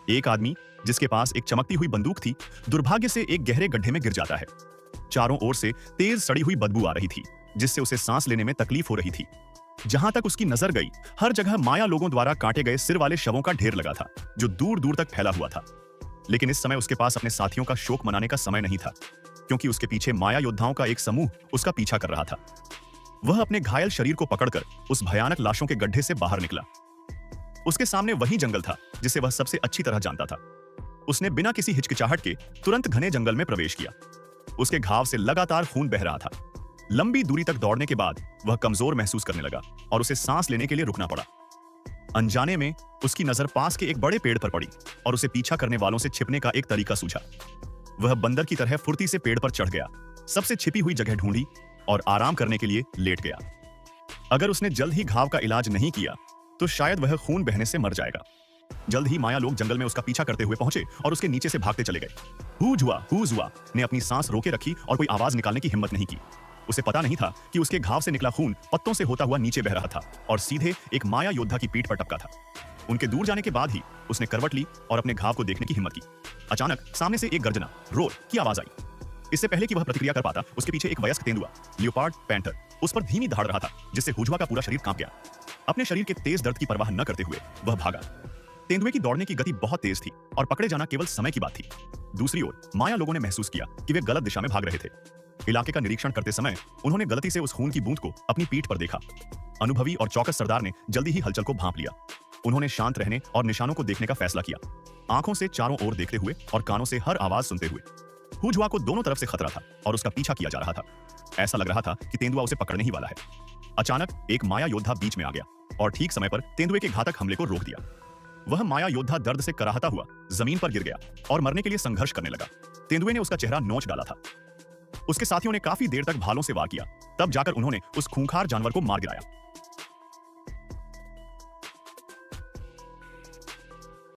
एक आदमी जिसके पास एक चमकती हुई बंदूक थी, दुर्भाग्य से एक गहरे गड्ढे में गिर जाता है। चारों ओर से तेज सड़ी हुई बदबू आ रही थी, जिससे उसे सांस लेने में तकलीफ हो रही थी। जहां तक उसकी नजर गई, हर जगह माया लोगों द्वारा काटे गए सिर वाले शवों का ढेर लगा था, जो दूर दूर तक फैला हुआ था। लेकिन इस समय उसके पास अपने साथियों का शोक मनाने का समय नहीं था, क्योंकि उसके पीछे माया योद्धाओं का एक समूह उसका पीछा कर रहा था। वह अपने घायल शरीर को पकड़कर उस भयानक लाशों के गड्ढे से बाहर निकला। उसके सामने वही जंगल था जिसे वह सबसे अच्छी तरह जानता था। उसने बिना किसी हिचकिचाहट के तुरंत घने जंगल में प्रवेश किया। उसके घाव से लगातार खून बह रहा था। लंबी दूरी तक दौड़ने के बाद वह कमजोर महसूस करने लगा और उसे सांस लेने के लिए रुकना पड़ा। अनजाने में उसकी नजर पास के एक बड़े पेड़ पर पड़ी और उसे पीछा करने वालों से छिपने का एक तरीका सूझा। वह बंदर की तरह फुर्ती से पेड़ पर चढ़ गया, सबसे छिपी हुई जगह ढूंढी और आराम करने के लिए लेट गया। अगर उसने जल्द ही घाव का इलाज नहीं किया तो शायद वह खून बहने से मर जाएगा। जल्द ही माया लोग जंगल में उसका पीछा करते हुए पहुंचे और उसके नीचे से भागते चले गए। हुआ ने अपनी सांस रोके रखी और कोई आवाज निकालने की हिम्मत नहीं की। उसे पता नहीं था कि उसके घाव से निकला खून पत्तों से होता हुआ नीचे बह रहा था और सीधे एक माया योद्धा की पीठ पर टपका था। उनके दूर जाने के बाद ही उसने करवट ली और अपने घाव को देखने की हिम्मत की। अचानक सामने से एक गर्जना, रोर की आवाज आई। इससे पहले कि वह प्रतिक्रिया कर पाता, उसके पीछे एक वयस्क तेंदुआ, लियोपार्ड पैंथर, उस पर धीमी दहाड़ रहा था, जिससे हुजुआ का पूरा शरीर कांप गया। अपने शरीर के तेज दर्द की परवाह न करते हुए वह भागा। तेंदुए की दौड़ने की गति बहुत तेज थी और पकड़े जाना केवल समय की बात थी। दूसरी ओर माया लोगों ने महसूस किया कि वे गलत दिशा में भाग रहे थे। इलाके का निरीक्षण करते समय उन्होंने गलती से उस खून की बूंद को अपनी पीठ पर देखा। अनुभवी और चौकस सरदार ने जल्दी ही हलचल को भांप लिया। उन्होंने शांत रहने और निशानों को देखने का फैसला किया, आंखों से चारों ओर देखते हुए और कानों से हर आवाज सुनते हुए। हुजुआ को दोनों तरफ से खतरा था और उसका पीछा किया जा रहा था। ऐसा लग रहा था कि तेंदुआ उसे पकड़ने ही वाला है। अचानक एक माया योद्धा बीच में आ गया और ठीक समय पर तेंदुए के घातक हमले को रोक दिया। वह माया योद्धा दर्द से कराहता हुआ जमीन पर गिर गया और मरने के लिए संघर्ष करने लगा। तेंदुए ने उसका चेहरा नोच डाला था। उसके साथियों ने काफी देर तक भालों से वार किया, तब जाकर उन्होंने उस खूंखार जानवर को मार गिराया।